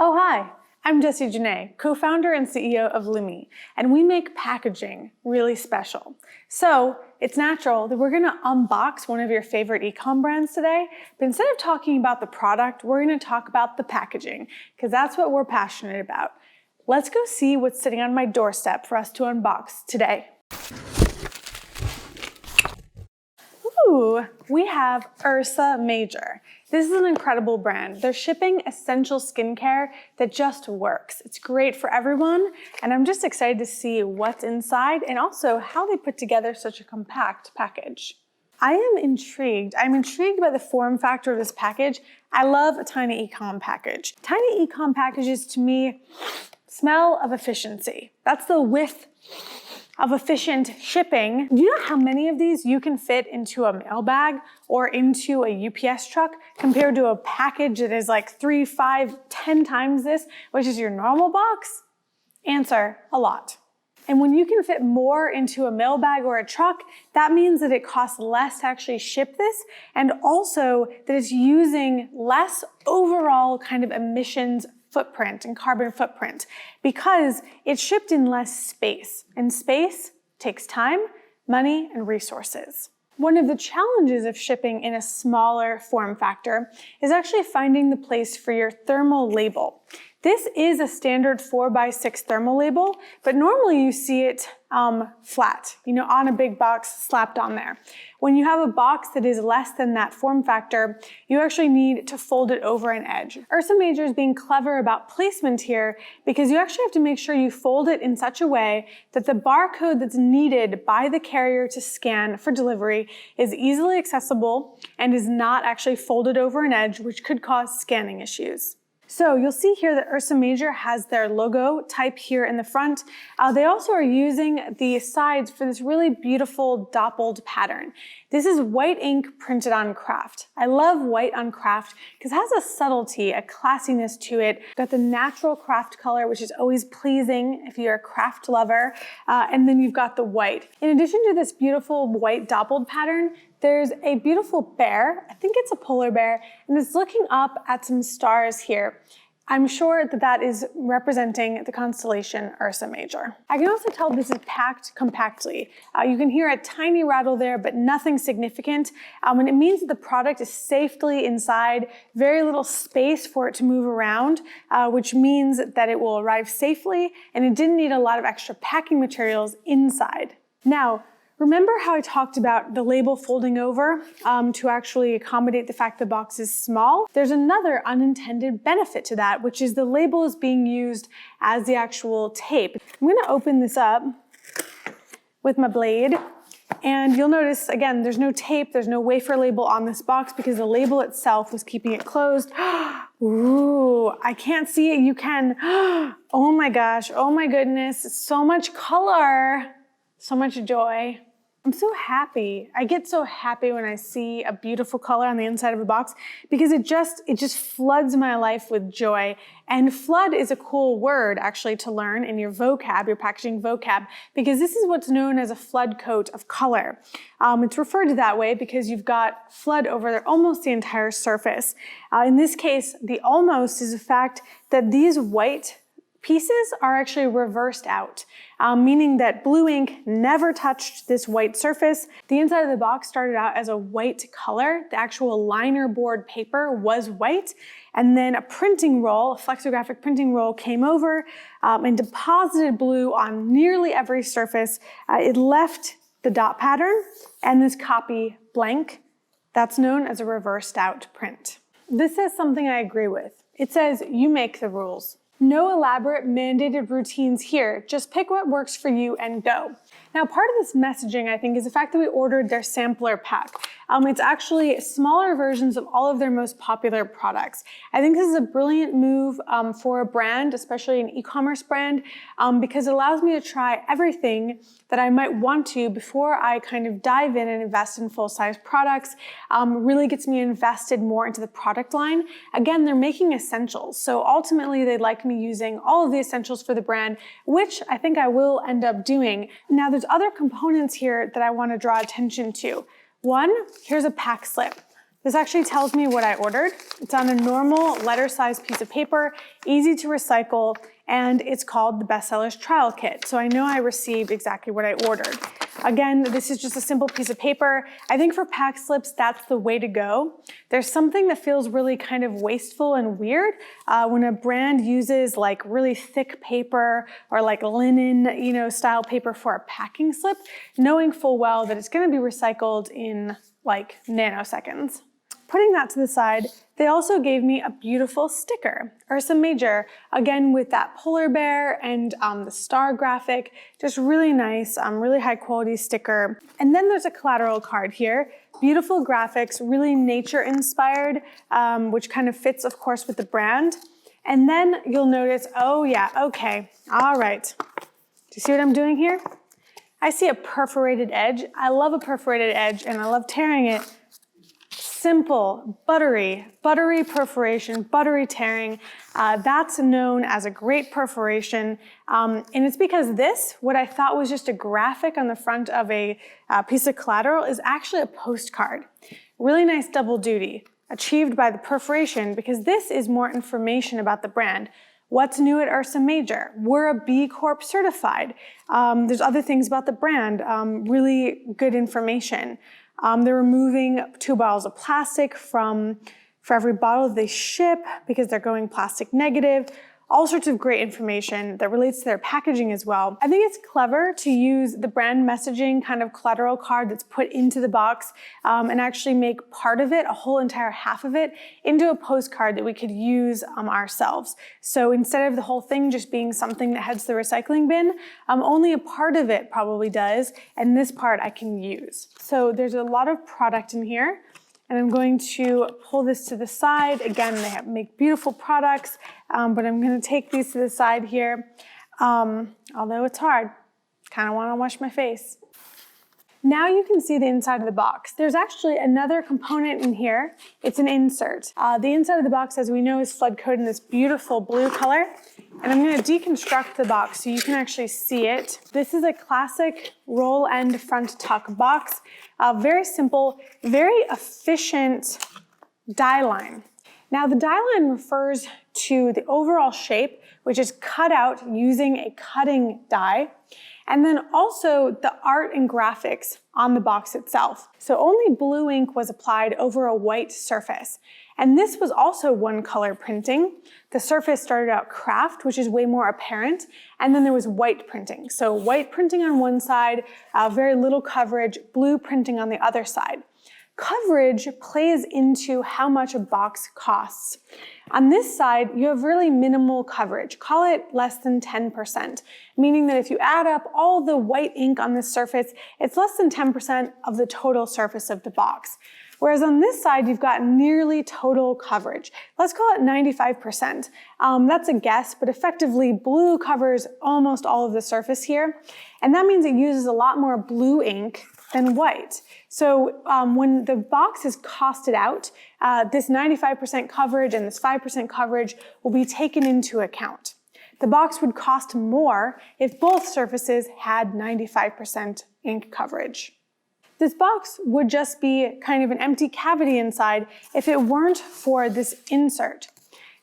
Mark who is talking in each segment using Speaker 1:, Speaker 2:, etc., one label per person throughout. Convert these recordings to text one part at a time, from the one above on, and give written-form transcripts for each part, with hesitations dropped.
Speaker 1: Oh, hi, I'm Jessie Janae, co-founder and CEO of Lumi, and we make packaging really special. So it's natural that we're gonna unbox one of your favorite e-com brands today, but instead of talking about the product, we're gonna talk about the packaging, because that's what we're passionate about. Let's go see what's sitting on my doorstep for us to unbox today. Ooh, we have Ursa Major. This is an incredible brand. They're shipping essential skincare that just works. It's great for everyone, and I'm just excited to see what's inside and also how they put together such a compact package. I am intrigued. I'm intrigued by the form factor of this package. I love a tiny e-com package. Tiny e-com packages, to me, smell of efficiency. That's the whiff of efficient shipping. Do you know how many of these you can fit into a mail bag or into a UPS truck compared to a package that is like 3, 5, 10 times this, which is your normal box? Answer, a lot. And when you can fit more into a mail bag or a truck, that means that it costs less to actually ship this, and also that it's using less overall kind of emissions footprint and carbon footprint because it's shipped in less space, and space takes time, money, and resources. One of the challenges of shipping in a smaller form factor is actually finding the place for your thermal label. This is a standard 4x6 thermal label, but normally you see it flat, on a big box slapped on there. When you have a box that is less than that form factor, you actually need to fold it over an edge. Ursa Major is being clever about placement here because you actually have to make sure you fold it in such a way that the barcode that's needed by the carrier to scan for delivery is easily accessible and is not actually folded over an edge, which could cause scanning issues. So you'll see here that Ursa Major has their logo type here in the front. They also are using the sides for this really beautiful dappled pattern. This is white ink printed on craft. I love white on craft because it has a subtlety, a classiness to it. Got the natural craft color, which is always pleasing if you're a craft lover. And then you've got the white. In addition to this beautiful white dappled pattern, there's a beautiful bear, I think it's a polar bear, and it's looking up at some stars here. I'm sure that that is representing the constellation Ursa Major. I can also tell this is packed compactly. You can hear a tiny rattle there, but nothing significant. And it means that the product is safely inside, very little space for it to move around, which means that it will arrive safely, and it didn't need a lot of extra packing materials inside. Now, remember how I talked about the label folding over to actually accommodate the fact the box is small? There's another unintended benefit to that, which is the label is being used as the actual tape. I'm gonna open this up with my blade, and you'll notice, again, there's no tape, there's no wafer label on this box because the label itself was keeping it closed. Ooh, I can't see it, you can. Oh my gosh, oh my goodness, so much color, so much joy. I'm so happy. I get so happy when I see a beautiful color on the inside of a box because it just floods my life with joy. And flood is a cool word actually to learn in your vocab, your packaging vocab, because this is what's known as a flood coat of color. It's referred to that way because you've got flood over almost the entire surface. In this case, the almost is the fact that these white pieces are actually reversed out, meaning that blue ink never touched this white surface. The inside of the box started out as a white color. The actual liner board paper was white, and then a printing roll, a flexographic printing roll, came over and deposited blue on nearly every surface. It left the dot pattern and this copy blank. That's known as a reversed out print. This is something I agree with. It says, you make the rules. No elaborate mandated routines here, just pick what works for you and go. Now, part of this messaging, I think, is the fact that we ordered their sampler pack. It's actually smaller versions of all of their most popular products. I think this is a brilliant move for a brand, especially an e-commerce brand, because it allows me to try everything that I might want to before I kind of dive in and invest in full-size products. Really gets me invested more into the product line. Again, they're making essentials, so ultimately they'd like me using all of the essentials for the brand, which I think I will end up doing. Now, there's other components here that I want to draw attention to. One, here's a pack slip. This actually tells me what I ordered. It's on a normal letter-sized piece of paper, easy to recycle, and it's called the Bestsellers Trial Kit. So I know I received exactly what I ordered. Again, this is just a simple piece of paper. I think for pack slips, that's the way to go. There's something that feels really kind of wasteful and weird when a brand uses like really thick paper or like linen, style paper for a packing slip, knowing full well that it's going to be recycled in like nanoseconds. Putting that to the side, they also gave me a beautiful sticker, Ursa Major, again with that polar bear and the star graphic, just really nice, really high quality sticker. And then there's a collateral card here, beautiful graphics, really nature inspired, which kind of fits of course with the brand. And then you'll notice, oh yeah, okay, all right. Do you see what I'm doing here? I see a perforated edge. I love a perforated edge and I love tearing it. Simple, buttery perforation, buttery tearing. That's known as a great perforation. And it's because this, what I thought was just a graphic on the front of a piece of collateral, is actually a postcard. Really nice double duty, achieved by the perforation, because this is more information about the brand. What's new at Ursa Major? We're a B Corp certified. There's other things about the brand, really good information. They're removing 2 bottles of plastic for every bottle they ship because they're going plastic negative. All sorts of great information that relates to their packaging as well. I think it's clever to use the brand messaging kind of collateral card that's put into the box and actually make part of it, a whole entire half of it, into a postcard that we could use ourselves. So instead of the whole thing just being something that heads to the recycling bin, only a part of it probably does, and this part I can use. So there's a lot of product in here. And I'm going to pull this to the side. Again, they make beautiful products, but I'm going to take these to the side here. Although it's hard, kind of want to wash my face. Now you can see the inside of the box. There's actually another component in here. It's an insert. The inside of the box, as we know, is flood coated in this beautiful blue color. And I'm going to deconstruct the box so you can actually see it. This is a classic roll end front tuck box. Very simple, very efficient die line. Now the die line refers to the overall shape, which is cut out using a cutting die, and then also the art and graphics on the box itself. So only blue ink was applied over a white surface. And this was also one color printing. The surface started out craft, which is way more apparent, and then there was white printing. So white printing on one side, very little coverage, blue printing on the other side. Coverage plays into how much a box costs. On this side, you have really minimal coverage. Call it less than 10%, meaning that if you add up all the white ink on this surface, it's less than 10% of the total surface of the box. Whereas on this side, you've got nearly total coverage. Let's call it 95%. That's a guess, but effectively blue covers almost all of the surface here. And that means it uses a lot more blue ink than white. So when the box is costed out, this 95% coverage and this 5% coverage will be taken into account. The box would cost more if both surfaces had 95% ink coverage. This box would just be kind of an empty cavity inside if it weren't for this insert.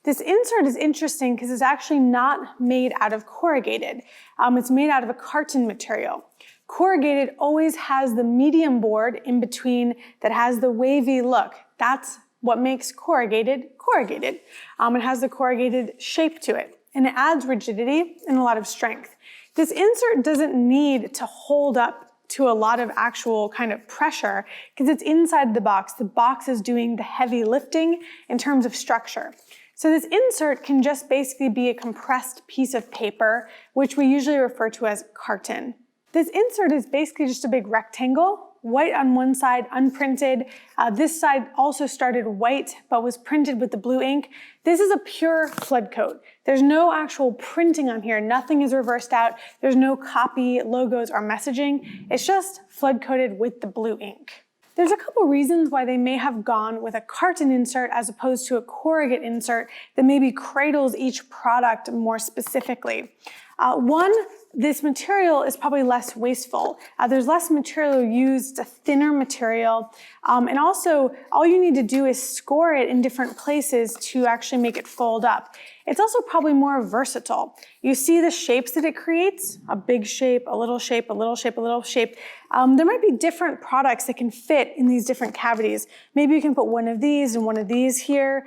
Speaker 1: This insert is interesting because it's actually not made out of corrugated. It's made out of a carton material. Corrugated always has the medium board in between that has the wavy look. That's what makes corrugated corrugated. It has the corrugated shape to it, and it adds rigidity and a lot of strength. This insert doesn't need to hold up to a lot of actual kind of pressure because it's inside the box. The box is doing the heavy lifting in terms of structure. So this insert can just basically be a compressed piece of paper, which we usually refer to as carton. This insert is basically just a big rectangle, white on one side, unprinted. This side also started white, but was printed with the blue ink. This is a pure flood coat. There's no actual printing on here. Nothing is reversed out. There's no copy, logos, or messaging. It's just flood coated with the blue ink. There's a couple reasons why they may have gone with a carton insert as opposed to a corrugate insert that maybe cradles each product more specifically. One, this material is probably less wasteful. There's less material used, a thinner material, and also all you need to do is score it in different places to actually make it fold up. It's also probably more versatile. You see the shapes that it creates, a big shape, a little shape, a little shape, a little shape. There might be different products that can fit in these different cavities. Maybe you can put one of these and one of these here,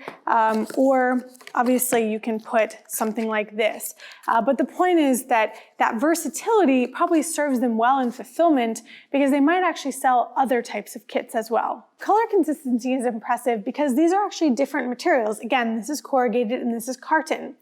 Speaker 1: or obviously you can put something like this. But the point is that versatility probably serves them well in fulfillment because they might actually sell other types of kits as well. Color consistency is impressive because these are actually different materials. Again, this is corrugated and this is carton.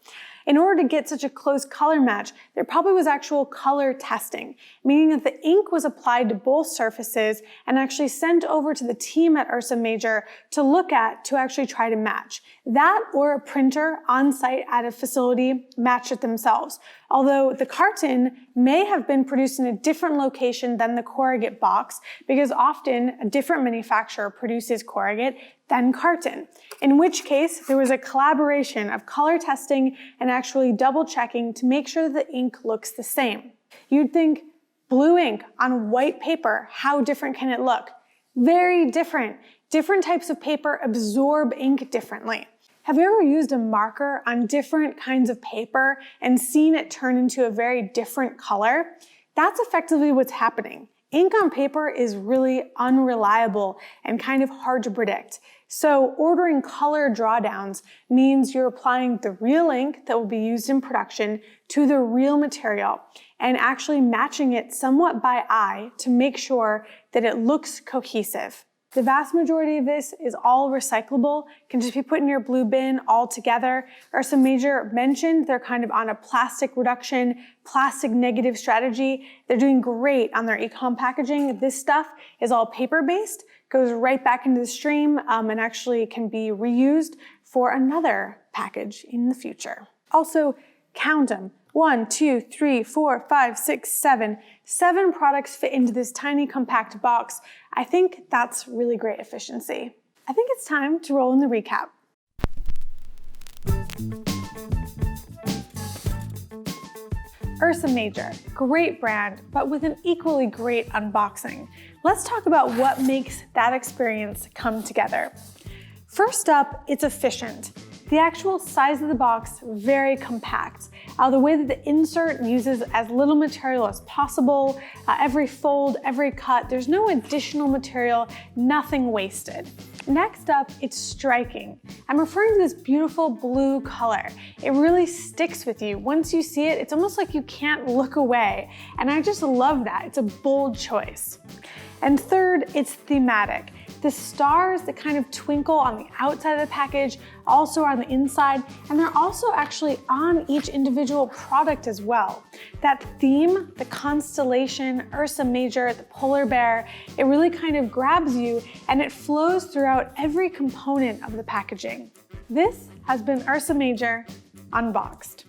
Speaker 1: In order to get such a close color match, there probably was actual color testing, meaning that the ink was applied to both surfaces and actually sent over to the team at Ursa Major to look at to actually try to match. That or a printer on site at a facility matched it themselves. Although the carton may have been produced in a different location than the corrugate box because often a different manufacturer produces corrugate than carton, in which case there was a collaboration of color testing and actually double checking to make sure that the ink looks the same. You'd think blue ink on white paper, how different can it look? Very different. Different types of paper absorb ink differently. Have you ever used a marker on different kinds of paper and seen it turn into a very different color? That's effectively what's happening. Ink on paper is really unreliable and kind of hard to predict. So ordering color drawdowns means you're applying the real ink that will be used in production to the real material and actually matching it somewhat by eye to make sure that it looks cohesive. The vast majority of this is all recyclable, can just be put in your blue bin all together. Ursa Major mentioned they're kind of on a plastic reduction, plastic negative strategy. They're doing great on their e-com packaging. This stuff is all paper-based, goes right back into the stream, and actually can be reused for another package in the future. Also, count them. 1, 2, 3, 4, 5, 6, 7. 7 products fit into this tiny compact box. I think that's really great efficiency. I think it's time to roll in the recap. Ursa Major, great brand, but with an equally great unboxing. Let's talk about what makes that experience come together. First up, it's efficient. The actual size of the box, very compact. The way that the insert uses as little material as possible, every fold, every cut, there's no additional material, nothing wasted. Next up, it's striking. I'm referring to this beautiful blue color. It really sticks with you. Once you see it, it's almost like you can't look away. And I just love that. It's a bold choice. And third, it's thematic. The stars that kind of twinkle on the outside of the package also are on the inside, and they're also actually on each individual product as well. That theme, the constellation, Ursa Major, the polar bear, it really kind of grabs you and it flows throughout every component of the packaging. This has been Ursa Major Unboxed.